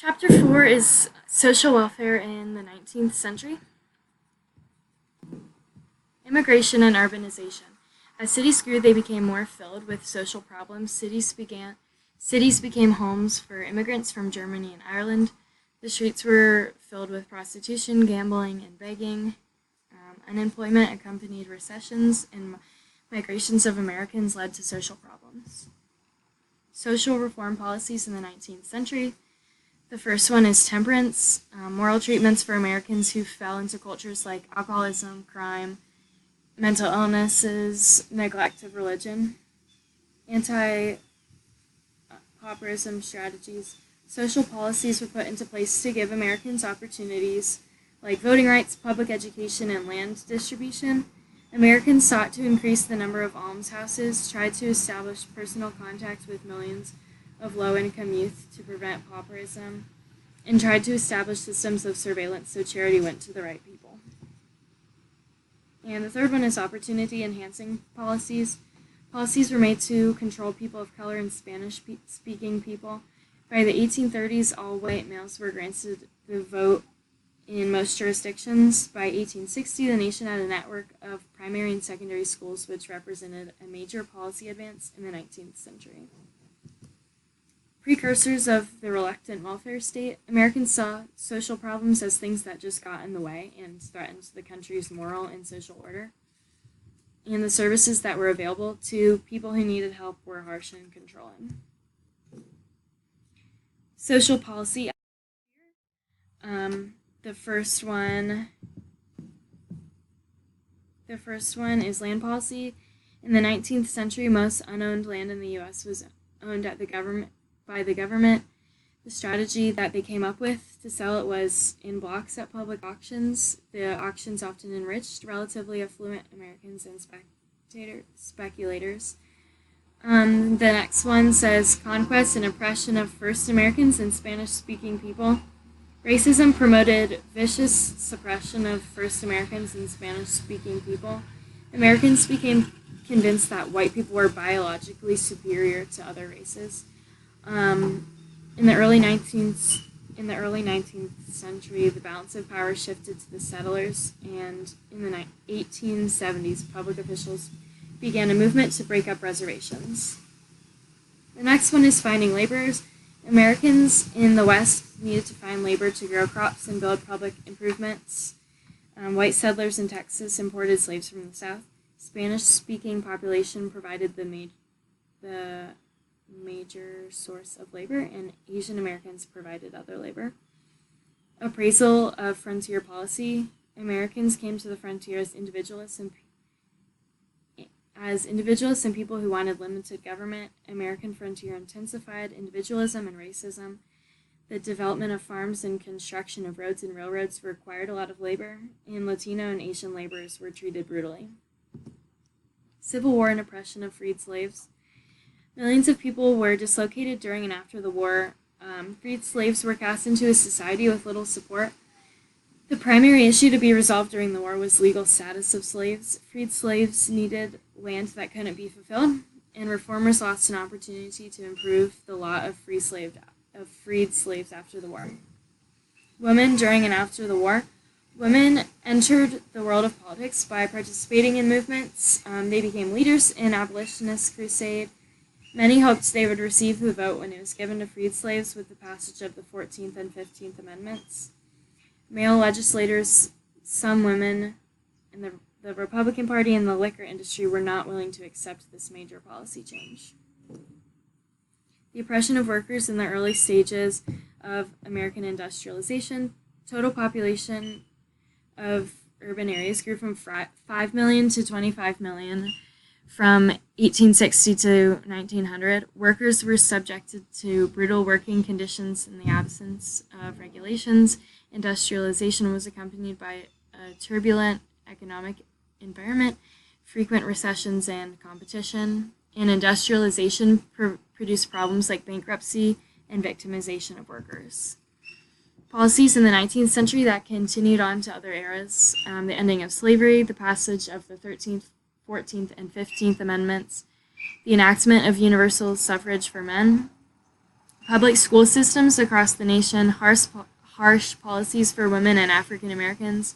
Chapter 4 is Social Welfare in the 19th Century. Immigration and urbanization. As cities grew, they became more filled with social problems. Cities became homes for immigrants from Germany and Ireland. The streets were filled with prostitution, gambling, and begging. Unemployment accompanied recessions, and migrations of Americans led to social problems. Social reform policies in the 19th century. The first one is temperance, moral treatments for Americans who fell into cultures like alcoholism, crime, mental illnesses, neglect of religion. Anti-pauperism strategies. Social policies were put into place to give Americans opportunities like voting rights, public education, and land distribution. Americans sought to increase the number of almshouses, tried to establish personal contact with millions of low-income youth to prevent pauperism, and tried to establish systems of surveillance so charity went to the right people. And the third one is opportunity-enhancing policies. Policies were made to control people of color and Spanish-speaking people. By the 1830s, all white males were granted the vote in most jurisdictions. By 1860, the nation had a network of primary and secondary schools, which represented a major policy advance in the 19th century. Precursors of the reluctant welfare state. Americans saw social problems as things that just got in the way and threatened the country's moral and social order. And the services that were available to people who needed help were harsh and controlling. Social policy. The first one is land policy. In the 19th century, most unowned land in the U.S. was owned by the government. The strategy that they came up with to sell it was in blocks at public auctions. The auctions often enriched relatively affluent Americans and speculators. The next one says conquest and oppression of first Americans and Spanish-speaking people. Racism promoted vicious suppression of first Americans and Spanish-speaking people. Americans became convinced that white people were biologically superior to other races. In the early 19th century, the balance of power shifted to the settlers, and in the 1870s, public officials began a movement to break up reservations. The next one is finding laborers. Americans in the West needed to find labor to grow crops and build public improvements. White settlers in Texas imported slaves from the South. Spanish-speaking population provided the major source of labor, and Asian Americans provided other labor. Appraisal of frontier policy. Americans came to the frontier as individualists and people who wanted limited government. American frontier intensified individualism and racism. The development of farms and construction of roads and railroads required a lot of labor, and Latino and Asian laborers were treated brutally. Civil War and oppression of freed slaves. Millions of people were dislocated during and after the war. Freed slaves were cast into a society with little support. The primary issue to be resolved during the war was legal status of slaves. Freed slaves needed land that couldn't be fulfilled, and reformers lost an opportunity to improve the lot of freed slaves after the war. Women during and after the war. Women entered the world of politics by participating in movements. They became leaders in abolitionist crusade. Many hoped they would receive the vote when it was given to freed slaves with the passage of the 14th and 15th Amendments. Male legislators, some women in the Republican Party and the liquor industry were not willing to accept this major policy change. The oppression of workers in the early stages of American industrialization. Total population of urban areas grew from 5 million to 25 million. From 1860 to 1900, workers were subjected to brutal working conditions in the absence of regulations. Industrialization was accompanied by a turbulent economic environment, frequent recessions, and competition. And industrialization produced problems like bankruptcy and victimization of workers. Policies in the 19th century that continued on to other eras. The ending of slavery, the passage of the 13th, 14th, and 15th Amendments, the enactment of universal suffrage for men, public school systems across the nation, harsh policies for women and African Americans,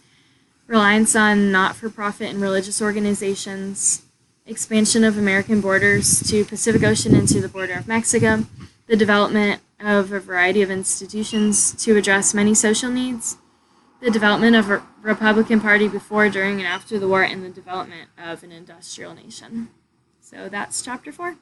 reliance on not-for-profit and religious organizations, expansion of American borders to Pacific Ocean and to the border of Mexico, the development of a variety of institutions to address many social needs, the development of a Republican Party before, during, and after the war, and the development of an industrial nation. So that's chapter 4.